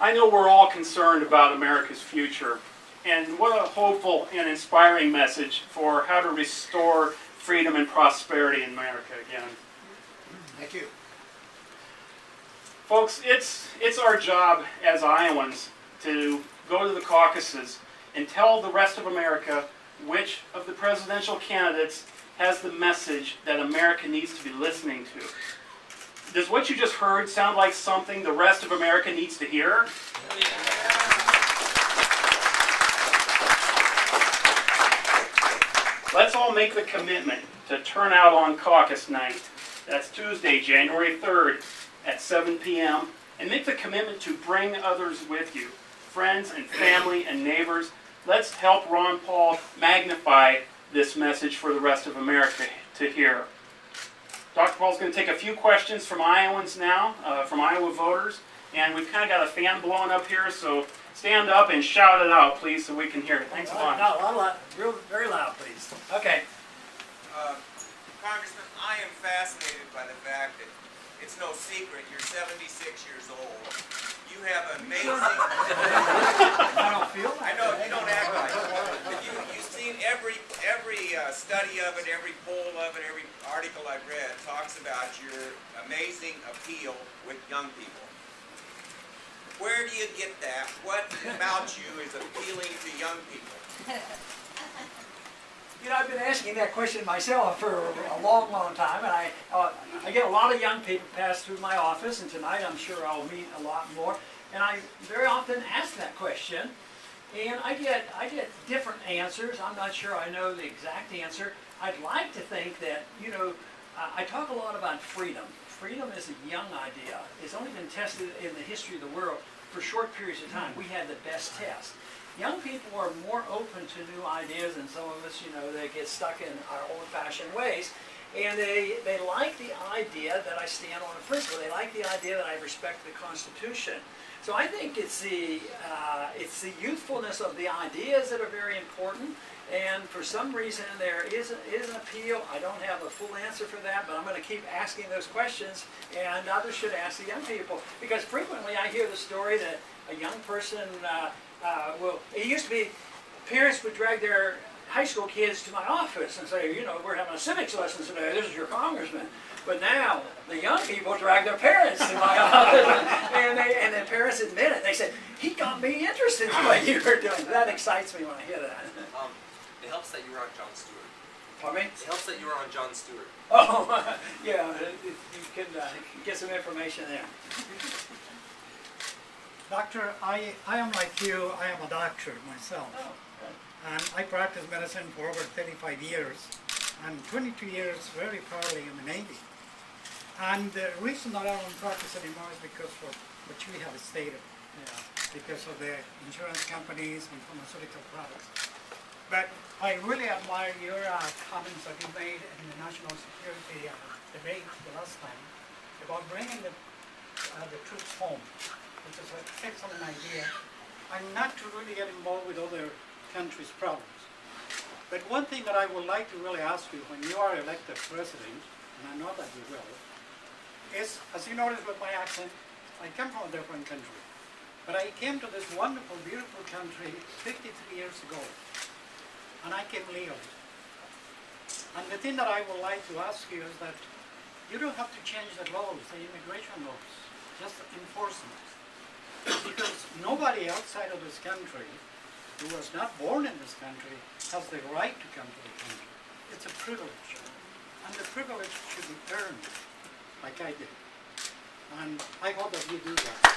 I know we're all concerned about America's future, and what a hopeful and inspiring message for how to restore freedom and prosperity in America again. Thank you. Folks, it's our job as Iowans to go to the caucuses and tell the rest of America which of the presidential candidates has the message that America needs to be listening to. Does what you just heard sound like something the rest of America needs to hear? Let's all make the commitment to turn out on caucus night. That's Tuesday, January 3rd at 7 p.m. And make the commitment to bring others with you, friends and family and neighbors. Let's help Ron Paul magnify this message for the rest of America to hear. Dr. Paul's going to take a few questions from Iowans now, from Iowa voters. And we've kind of got a fan blowing up here, so stand up and shout it out, please, so we can hear it. Thanks a lot. No, very loud, please. Okay. Congressman, I am fascinated by the fact that it's no secret you're 76 years old. You have amazing... I don't feel I that. know, you don't act like it. But you've seen every study of it, every poll of it, every article I've read talks about your amazing appeal with young people. Where do you get that? What about you is appealing to young people? You know, I've been asking that question myself for a long, long time, and I get a lot of young people pass through my office, and tonight I'm sure I'll meet a lot more. And I very often ask that question, and I get different answers. I'm not sure I know the exact answer. I'd like to think that, you know, I talk a lot about freedom. Freedom is a young idea. It's only been tested in the history of the world for short periods of time. We had the best test. Young people are more open to new ideas than some of us, you know, they get stuck in our old-fashioned ways. And they like the idea that I stand on a principle. They like the idea that I respect the Constitution. So I think it's the youthfulness of the ideas that are very important. And for some reason there is an appeal. I don't have a full answer for that, but I'm going to keep asking those questions. And others should ask the young people. Because frequently I hear the story that a young person it used to be parents would drag their high school kids to my office and say, you know, we're having a civics lesson today, this is your congressman. But now, the young people drag their parents to my office, and the parents admit it. They say, he got me interested in what you were doing. That excites me when I hear that. It helps that you were on Jon Stewart. Pardon me? It helps that you were on Jon Stewart. Oh, yeah, you can get some information there. Doctor, I am like you, I am a doctor myself. Oh, okay. And I practiced medicine for over 35 years, and 22 years very proudly in the Navy. And the reason that I don't practice anymore is because of what you have stated, because of the insurance companies and pharmaceutical products. But I really admire your comments that you made in the national security debate the last time about bringing the troops home, which is an excellent idea, and not to really get involved with other countries' problems. But one thing that I would like to really ask you when you are elected president, and I know that you will, is, as you notice with my accent, I come from a different country. But I came to this wonderful, beautiful country 53 years ago, and I came legally. And the thing that I would like to ask you is that you don't have to change the laws, the immigration laws, just enforce them. Because nobody outside of this country who was not born in this country has the right to come to the country. It's a privilege. And the privilege should be earned, like I did. And I hope that you do that.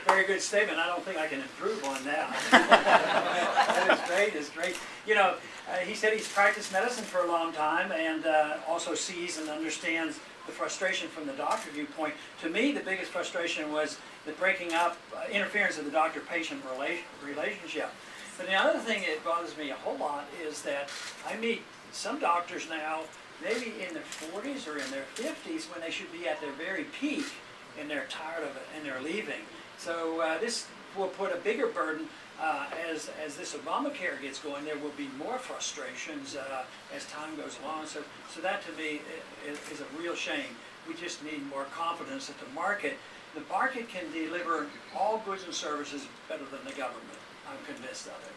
Very good statement. I don't think I can improve on that. That is great. It's great. You know, he said he's practiced medicine for a long time and also sees and understands the frustration from the doctor viewpoint. To me, the biggest frustration was the breaking up, interference of the doctor-patient relationship. But the other thing that bothers me a whole lot is that I meet some doctors now, maybe in their 40s or in their 50s, when they should be at their very peak, and they're tired of it and they're leaving. So this will put a bigger burden as this Obamacare gets going, there will be more frustrations as time goes along. So that to me is a real shame. We just need more confidence that the market can deliver all goods and services better than the government. I'm convinced of it.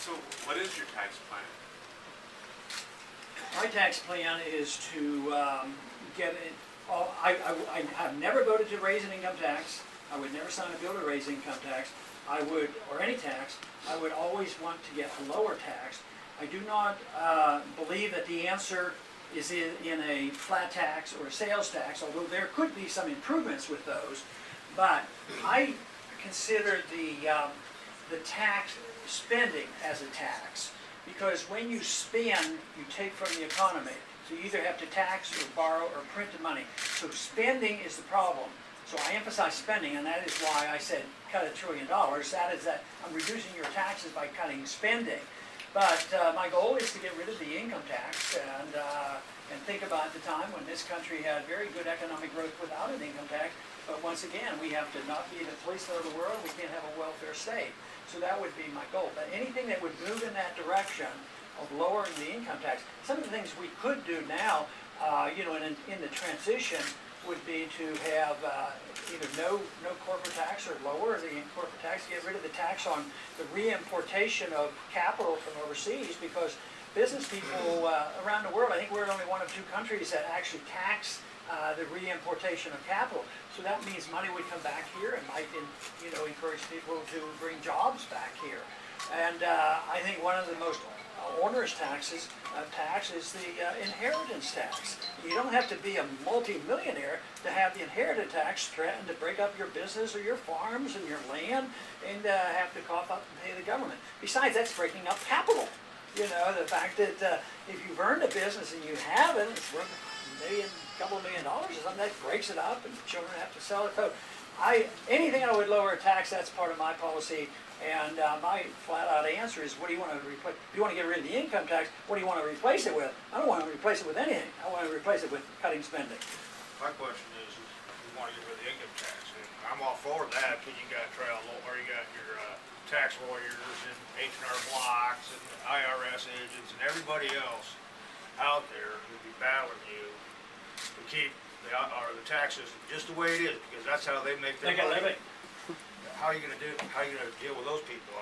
So what is your tax plan? My tax plan is to get it. I've never voted to raise an income tax. I would never sign a bill to raise income tax. I would, or any tax. I would always want to get a lower tax. I do not believe that the answer is in a flat tax or a sales tax, although there could be some improvements with those. But I consider the tax spending as a tax, because when you spend, you take from the economy. So you either have to tax or borrow or print the money. So spending is the problem. So I emphasize spending, and that is why I said cut $1 trillion. That is that I'm reducing your taxes by cutting spending. But my goal is to get rid of the income tax and think about the time when this country had very good economic growth without an income tax. But once again, we have to not be the policeman of the world. We can't have a welfare state. So that would be my goal. But anything that would move in that direction of lowering the income tax, some of the things we could do now, in the transition, would be to have either no corporate tax or lower the corporate tax, get rid of the tax on the reimportation of capital from overseas, because business people around the world, I think we're only one of 2 countries that actually tax the reimportation of capital. So that means money would come back here and might encourage people to bring jobs back here. And I think one of the most onerous tax is the inheritance tax. You don't have to be a multi-millionaire to have the inheritance tax threaten to break up your business or your farms and your land and have to cough up and pay the government. Besides, that's breaking up capital. The fact that if you've earned a business and you haven't, it's worth a couple $1 million or something, that breaks it up and children have to sell it. So anything I would lower a tax, that's part of my policy. And my flat-out answer is, what do you want to replace? If you want to get rid of the income tax, what do you want to replace it with? I don't want to replace it with anything. I want to replace it with cutting spending. My question is you want to get rid of the income tax, and I'm all for that, because you got trail law, or you got your tax lawyers and H&R Blocks and IRS agents and everybody else out there who'd be battling you to keep the tax system just the way it is, because that's how they make their money. How are you going to deal with those people?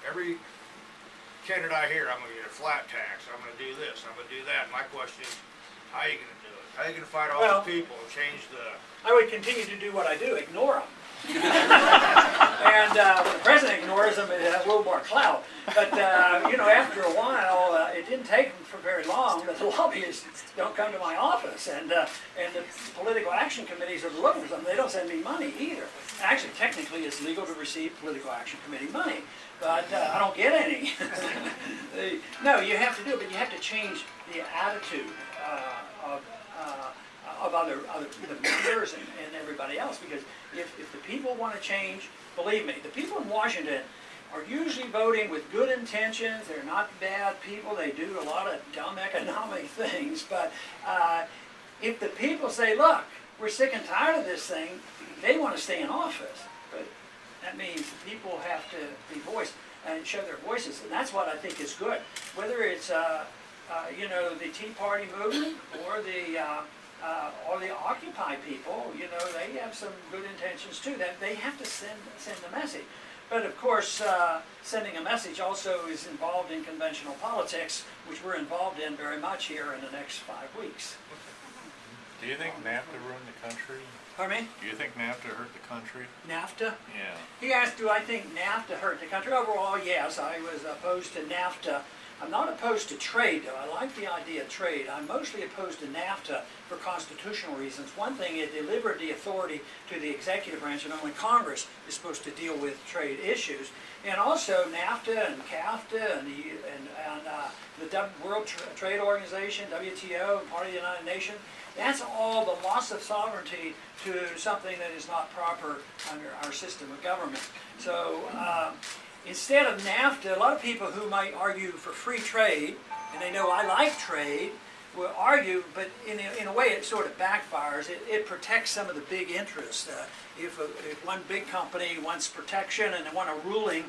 Every candidate I hear, I'm going to get a flat tax, I'm going to do this, I'm going to do that. My question is, how are you going to do it? How are you going to fight all those people and change the... I would continue to do what I do, ignore them. And when the president ignores them, it has a little more clout. But, after a while, it didn't take for very long that the lobbyists don't come to my office. And the political action committees are looking for them. They don't send me money either. Actually, technically, it's legal to receive political action committee money. But I don't get any. No, you have to do it, but you have to change the attitude of other members and everybody else, because if the people want to change, believe me, the people in Washington are usually voting with good intentions. They're not bad people. They do a lot of dumb economic things, but if the people say, look, we're sick and tired of this thing, they want to stay in office. But that means the people have to be voiced and show their voices, and that's what I think is good. Whether it's the Tea Party movement or the Occupy people, they have some good intentions too. That they have to send the message. But of course, sending a message also is involved in conventional politics, which we're involved in very much here in the next 5 weeks. Do you think NAFTA ruined the country? Pardon me? Do you think NAFTA hurt the country? NAFTA? Yeah. He asked, do I think NAFTA hurt the country? Overall, yes. I was opposed to NAFTA. I'm not opposed to trade, though. I like the idea of trade. I'm mostly opposed to NAFTA for constitutional reasons. One thing, it delivered the authority to the executive branch, and only Congress is supposed to deal with trade issues. And also, NAFTA and CAFTA and the World Trade Organization, WTO, and part of the United Nations, that's all the loss of sovereignty to something that is not proper under our system of government. So, instead of NAFTA, a lot of people who might argue for free trade, and they know I like trade, will argue, but in a way it sort of backfires. It protects some of the big interests. If one big company wants protection and they want a ruling,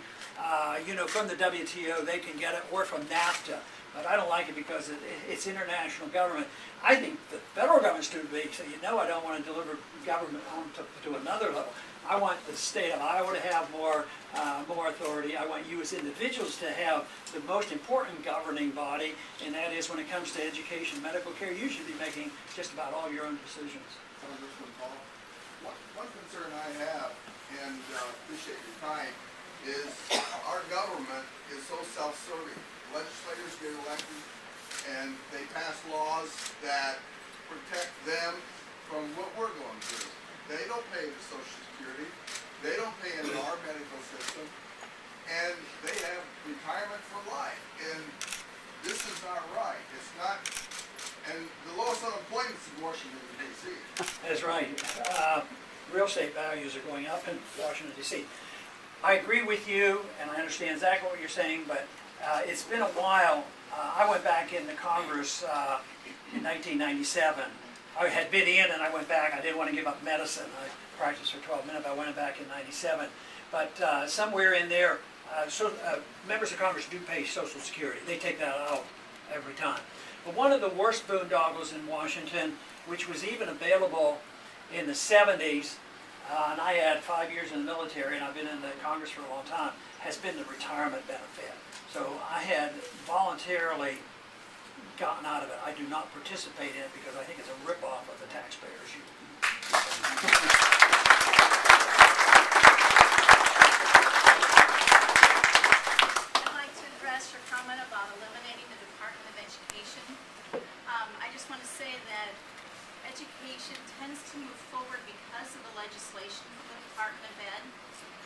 from the WTO, they can get it, or from NAFTA. But I don't like it because it's international government. I think the federal government's too big, so I don't want to deliver government on to another level. I want the state of Iowa to have more authority. I want you as individuals to have the most important governing body, and that is when it comes to education, medical care, you should be making just about all your own decisions. Congressman Paul, one concern I have, and appreciate your time, is our government is so self-serving. Legislators get elected, and they pass laws that protect them from what we're going through. They don't pay the Social Security. They don't pay into our medical system, and they have retirement for life. And this is not right. It's not. And the lowest unemployment is in Washington, D.C. That's right. Real estate values are going up in Washington, D.C. I agree with you, and I understand exactly what you're saying, but it's been a while. I went back into Congress in 1997. I had been in and I went back. I didn't want to give up medicine. I practiced for 12 minutes. I went back in 97. But somewhere in there, members of Congress do pay Social Security. They take that out every time. But one of the worst boondoggles in Washington, which was even available in the 70s, and I had 5 years in the military and I've been in the Congress for a long time, has been the retirement benefit. So I had voluntarily gotten out of it. I do not participate in it because I think it's a ripoff of the taxpayers. I'd like to address your comment about eliminating the Department of Education. I just want to say that education tends to move forward because of the legislation from the Department of Ed.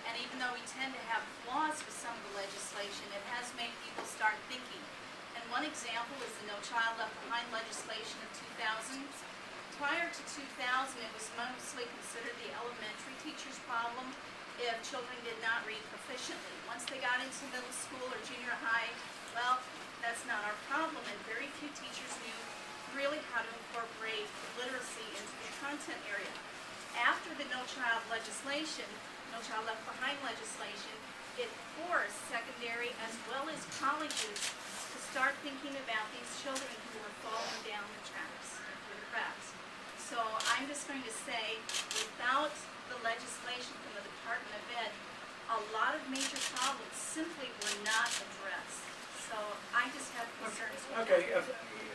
And even though we tend to have flaws with some of the legislation, it has made people start thinking. And one example is the No Child Left Behind legislation of 2000. Prior to 2000, it was mostly considered the elementary teacher's problem if children did not read proficiently. Once they got into middle school or junior high, well, that's not our problem, and very few teachers knew really how to incorporate literacy into the content area. After the No Child legislation, No Child Left Behind legislation, it forced secondary as well as colleges to start thinking about these children who were falling down the tracks, through the cracks. So I'm just going to say, without the legislation from the Department of Ed, a lot of major problems simply were not addressed. So I just have concerns with Okay, a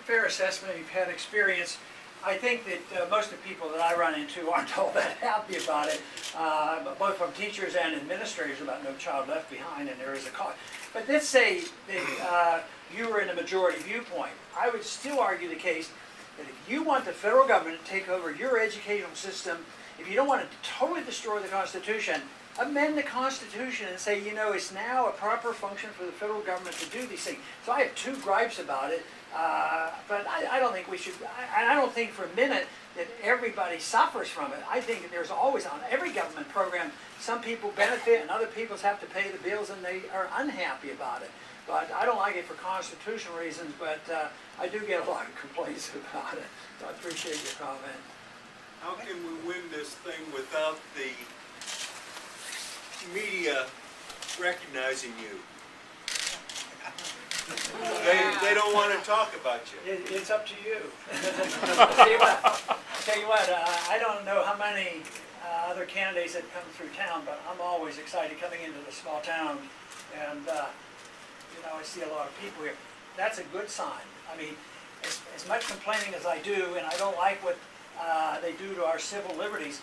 fair assessment. You've had experience. I think that most of the people that I run into aren't all that happy about it, both from teachers and administrators, about No Child Left Behind, and there is a cost. But let's say that you were in a majority viewpoint. I would still argue the case that if you want the federal government to take over your educational system, if you don't want to totally destroy the Constitution, amend the Constitution and say, it's now a proper function for the federal government to do these things. So I have two gripes about it. But I don't think we should, I don't think for a minute that everybody suffers from it. I think that there's always, on every government program, some people benefit and other people have to pay the bills and they are unhappy about it. But I don't like it for constitutional reasons, but I do get a lot of complaints about it. So I appreciate your comment. How can we win this thing without the media recognizing you? They don't want to talk about you. It's up to you. I'll tell you what, I don't know how many other candidates that come through town, but I'm always excited coming into the small town, and I see a lot of people here. That's a good sign. I mean, as much complaining as I do, and I don't like what they do to our civil liberties,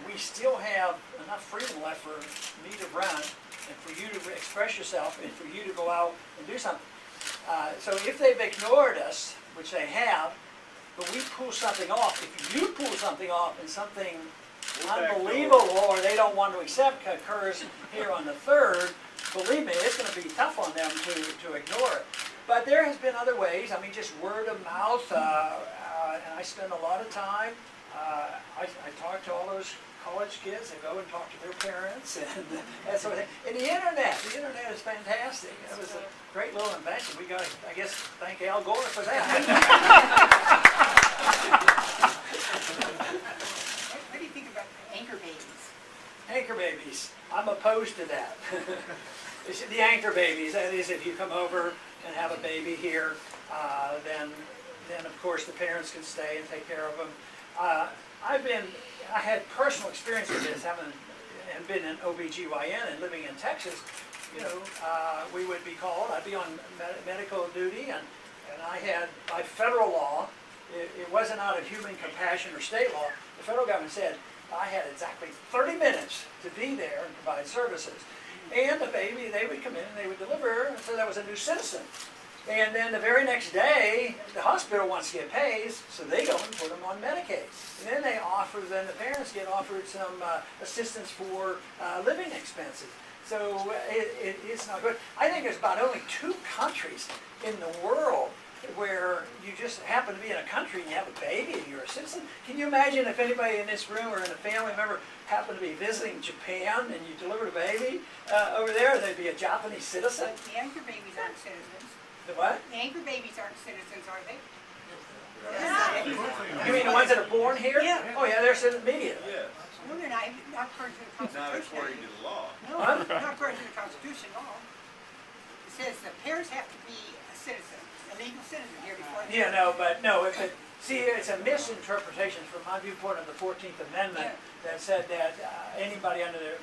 we still have enough freedom left for me to run, and for you to express yourself, and for you to go out and do something. So if they've ignored us, which they have, but we pull something off, if you pull something off and something unbelievable or they don't want to accept occurs here on the 3rd, believe me, it's going to be tough on them to ignore it. But there has been other ways, just word of mouth, and I spend a lot of time. I talk to all those college kids, they go and talk to their parents and that sort of thing. And the internet is fantastic. It was a great little invention. We got to, I guess, thank Al Gore for that. What do you think about anchor babies? Anchor babies, I'm opposed to that. It's the anchor babies, that is, if you come over and have a baby here, then of course the parents can stay and take care of them. I had personal experience with this, having been an OBGYN and living in Texas. You know, we would be called, I'd be on medical duty, and I had, by federal law, it wasn't out of human compassion or state law, the federal government said I had exactly 30 minutes to be there and provide services. And the baby, they would come in and they would deliver, so that was a new citizen. And then the very next day, the hospital wants to get paid, so they go and put them on Medicaid. And then then the parents get offered some assistance for living expenses. So it's not good. I think there's about only 2 countries in the world where you just happen to be in a country and you have a baby and you're a citizen. Can you imagine if anybody in this room or in a family member happened to be visiting Japan and you delivered a baby over there, they'd be a Japanese citizen? But the anchor babies aren't citizens. The what? The anchor babies aren't citizens, are they? You mean the ones that are born here? Yeah. Oh yeah, they're citizens immediately. Yes, No, they're not according to the not Constitution. according to the law. No, Huh? not according to the Constitution law. It says the parents have to be a citizen, a legal citizen here before. Yeah, no, but see, it's a misinterpretation from my viewpoint of the 14th Amendment that said that anybody under the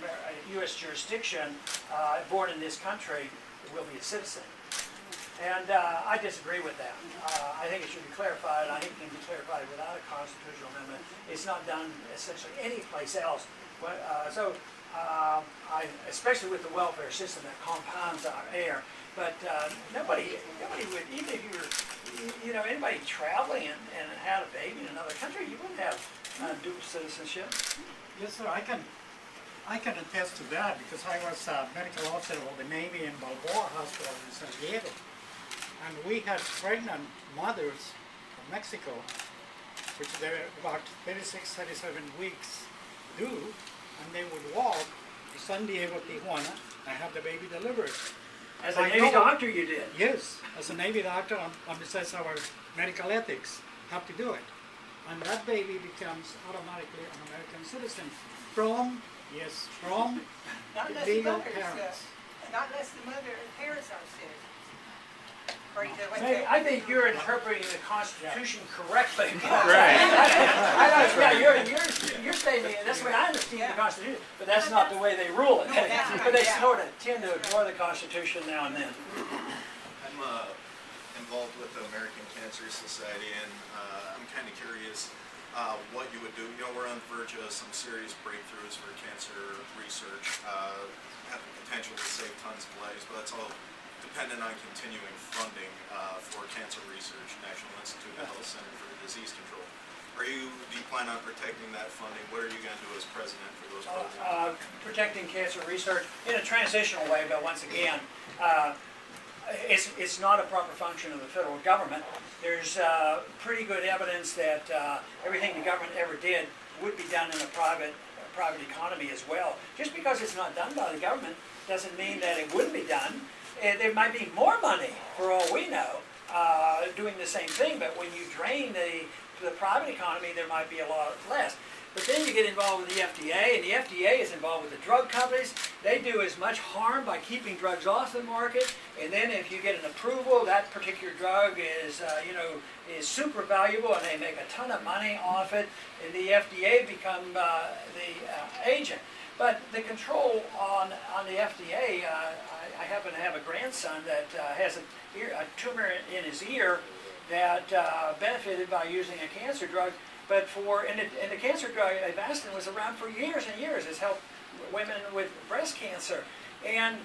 U.S. jurisdiction born in this country will be a citizen. And I disagree with that. I think it should be clarified. I think it can be clarified without a constitutional amendment. It's not done essentially any place else. Especially with the welfare system that compounds our air. But nobody would, even if you were, anybody traveling and had a baby in another country, you wouldn't have dual citizenship. Yes, sir, I can attest to that because I was a medical officer of the Navy in Balboa Hospital in San Diego. And we had pregnant mothers from Mexico, which they're about 36, 37 weeks due, and they would walk to San Diego, Tijuana, and have the baby delivered. As a Navy doctor, you did. Yes, as a Navy doctor, and besides our medical ethics, have to do it. And that baby becomes automatically an American citizen from Not unless the legal mother's, parents. not unless the parents are citizens. According to what Maybe, I think you're interpreting the Constitution correctly. Right. You're stating, that's the way I understand the Constitution, but that's not the way they rule it. But they sort of tend to ignore the Constitution now and then. I'm involved with the American Cancer Society, and I'm kind of curious what you would do. You know, we're on the verge of some serious breakthroughs for cancer research, have the potential to save tons of lives, but that's all dependent on continuing funding for cancer research, National Institute of Health Center for Disease Control. Do you plan on protecting that funding? What are you going to do as president for those programs? Protecting cancer research in a transitional way, but once again, it's not a proper function of the federal government. There's pretty good evidence that everything the government ever did would be done in a private economy as well. Just because it's not done by the government doesn't mean that it wouldn't be done. There might be more money, for all we know, doing the same thing, but when you drain the private economy, there might be a lot less. But then you get involved with the FDA, and the FDA is involved with the drug companies. They do as much harm by keeping drugs off the market, and then if you get an approval, that particular drug is super valuable, and they make a ton of money off it, and the FDA become the agent. But the control on the FDA, I happen to have a grandson that has a tumor in his ear that benefited by using a cancer drug. But and the cancer drug, Avastin, was around for years and years. It's helped women with breast cancer.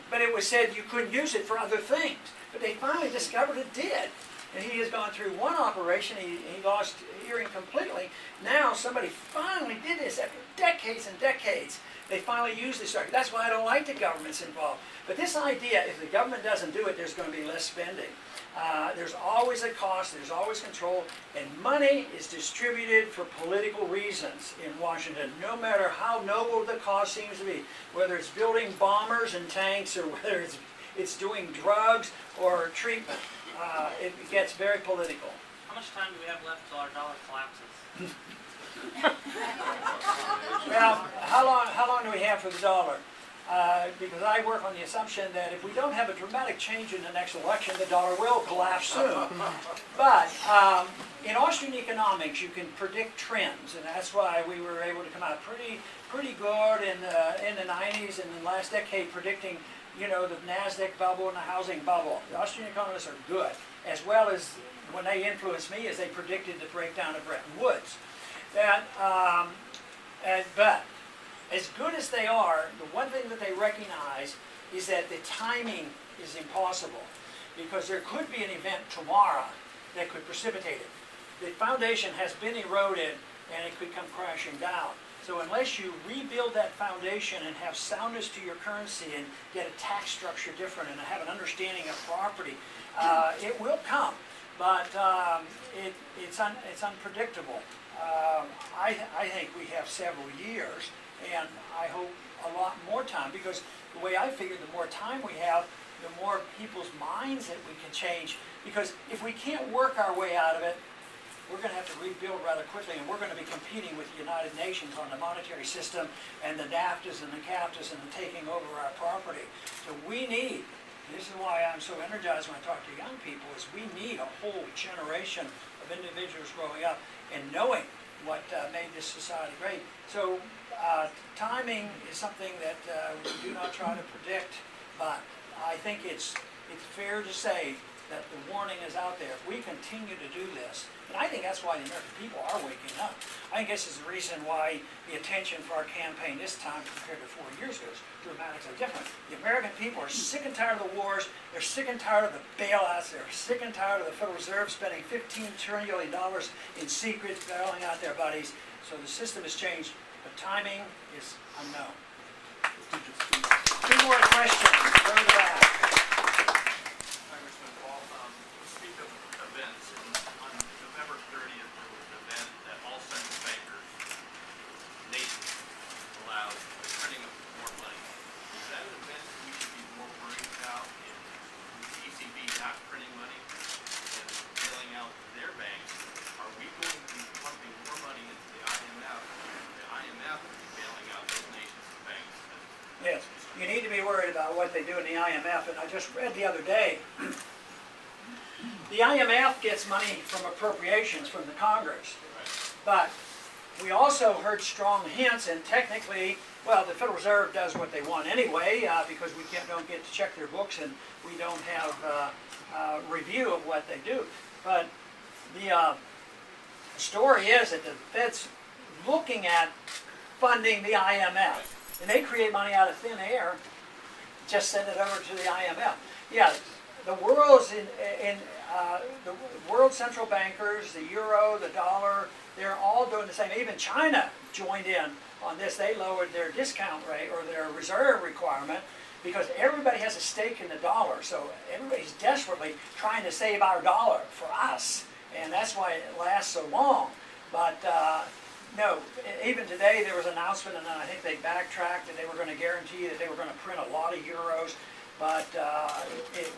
But it was said you couldn't use it for other things. But they finally discovered it did. And he has gone through one operation, he lost hearing completely. Now somebody finally did this after decades and decades. They finally used this argument. That's why I don't like the government's involved. But this idea, if the government doesn't do it, there's going to be less spending. There's always a cost, there's always control, and money is distributed for political reasons in Washington, no matter how noble the cause seems to be. Whether it's building bombers and tanks, or whether it's doing drugs or treatment, it gets very political. How much time do we have left till our dollar collapses? Well, how long do we have for the dollar? Because I work on the assumption that if we don't have a dramatic change in the next election, the dollar will collapse soon. But in Austrian economics, you can predict trends, and that's why we were able to come out pretty good in the 90s and in the last decade, predicting, you know, the NASDAQ bubble and the housing bubble. The Austrian economists are good, as well as when they influenced me, as they predicted the breakdown of Bretton Woods. But as good as they are, the one thing that they recognize is that the timing is impossible, because there could be an event tomorrow that could precipitate it. The foundation has been eroded and it could come crashing down. So unless you rebuild that foundation and have soundness to your currency and get a tax structure different and have an understanding of property, it will come. But it's unpredictable. I think we have several years, and I hope a lot more time, because the way I figure, the more time we have, the more people's minds that we can change. Because if we can't work our way out of it, we're going to have to rebuild rather quickly, and we're going to be competing with the United Nations on the monetary system and the NAFTAs and the CAFTAs and the taking over our property. So we need, this is why I'm so energized when I talk to young people, is we need a whole generation of individuals growing up and knowing what made this society great. So timing is something that we do not try to predict, but I think it's fair to say that the warning is out there. If we continue to do this, and I think that's why the American people are waking up. I think this is the reason why the attention for our campaign this time compared to 4 years ago is dramatically different. The American people are sick and tired of the wars. They're sick and tired of the bailouts. They're sick and tired of the Federal Reserve spending $15 trillion in secret bailing out their buddies. So the system has changed, but timing is unknown. 2 more questions. Go to that. Congressman Paul, speak of events. On November 30th, there was an event that all central bankers nationwide allowed the printing of more money. Is that an event that we should be more worried about in the ECB not printing money and bailing out their banks? Are we going to be pumping more money into the IMF? The IMF will be bailing out those nations' banks. Yes, you need to be worried about what they do in the IMF, and I just read the other day, the IMF gets money from appropriations from the Congress, but we also heard strong hints, and technically, well, the Federal Reserve does what they want anyway, because we don't get to check their books, and we don't have review of what they do. But the story is that the Fed's looking at funding the IMF. And they create money out of thin air, just send it over to the IMF. Yeah, the world's the world central bankers, the euro, the dollar, they're all doing the same. Even China joined in on this. They lowered their discount rate or their reserve requirement because everybody has a stake in the dollar. So everybody's desperately trying to save our dollar for us, and that's why it lasts so long. But no, even today there was an announcement, and then I think they backtracked, and they were going to guarantee that they were going to print a lot of euros. But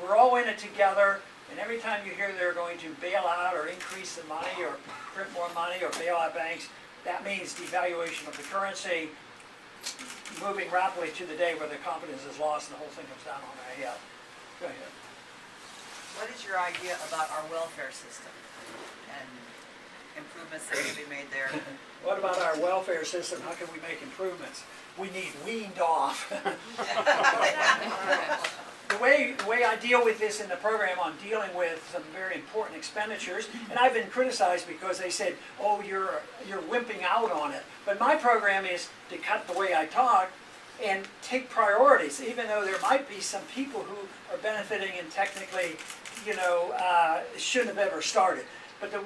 we're all in it together, and every time you hear they're going to bail out or increase the money or print more money or bail out banks, that means devaluation of the currency, moving rapidly to the day where the confidence is lost and the whole thing comes down on their head. Go ahead. What is your idea about our welfare system and improvements that can be made there? What about our welfare system? How can we make improvements? We need weaned off. The way I deal with this in the program, I'm dealing with some very important expenditures, and I've been criticized because they said, "Oh, you're wimping out on it." But my program is to cut the way I talk and take priorities, even though there might be some people who are benefiting and technically, shouldn't have ever started. But the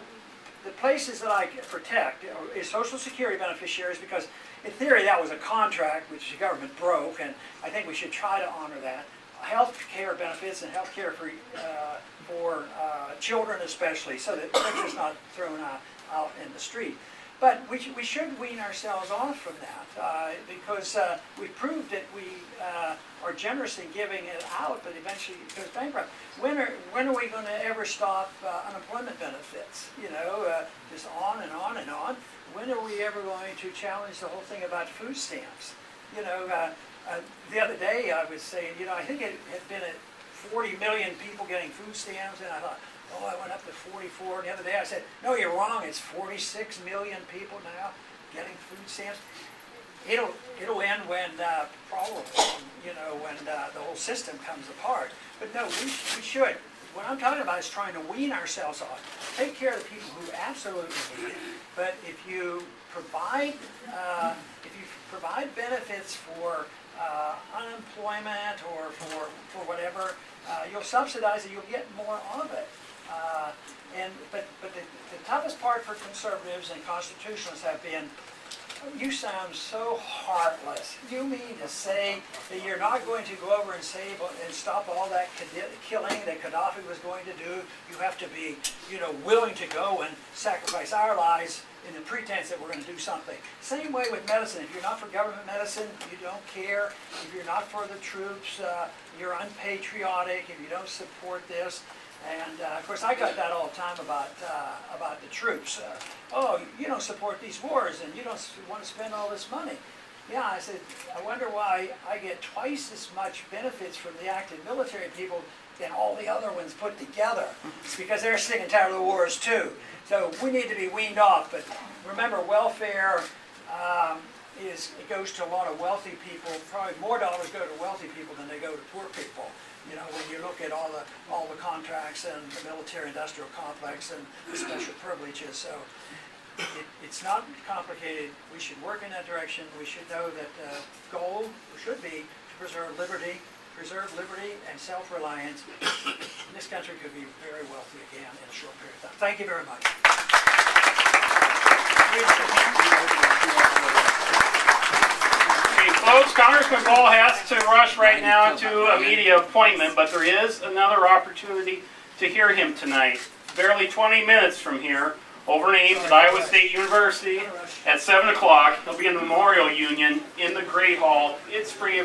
places that I protect is Social Security beneficiaries, because in theory that was a contract which the government broke, and I think we should try to honor that. Health care benefits and health care for children especially, so that they're just not thrown out in the street. But we should wean ourselves off from that because we've proved that we are generous in giving it out, but eventually it goes bankrupt. When are we going to ever stop unemployment benefits? Just on and on and on. When are we ever going to challenge the whole thing about food stamps? The other day I was saying, I think it had been at 40 million people getting food stamps, and I thought, oh, I went up to 44. And the other day I said, no, you're wrong. It's 46 million people now getting food stamps. It'll end when probably, when the whole system comes apart. But no, we should. What I'm talking about is trying to wean ourselves off. Take care of the people who absolutely need it. But if you provide benefits for unemployment or for whatever, you'll subsidize it. You'll get more of it. But the toughest part for conservatives and constitutionalists have been, you sound so heartless. You mean to say that you're not going to go over and save and stop all that killing that Gaddafi was going to do? You have to be, willing to go and sacrifice our lives in the pretense that we're going to do something. Same way with medicine. If you're not for government medicine, you don't care. If you're not for the troops, you're unpatriotic. If you don't support this. And of course, I got that all the time about the troops. Oh, you don't support these wars, and you don't want to spend all this money. Yeah, I said, I wonder why I get twice as much benefits from the active military people than all the other ones put together. It's because they're sick and tired of the wars too. So we need to be weaned off. But remember, welfare it goes to a lot of wealthy people. Probably more dollars go to wealthy people than they go to poor people. When you look at all the contracts and the military-industrial complex and the special privileges. So it's not complicated. We should work in that direction. We should know that the goal should be to preserve liberty and self-reliance. This country could be very wealthy again in a short period of time. Thank you very much. Folks, Congressman Ball has to rush right now to a media appointment, but there is another opportunity to hear him tonight. Barely 20 minutes from here, over in Ames at Iowa State University at 7 o'clock. He'll be in the Memorial Union in the Great Hall. It's free.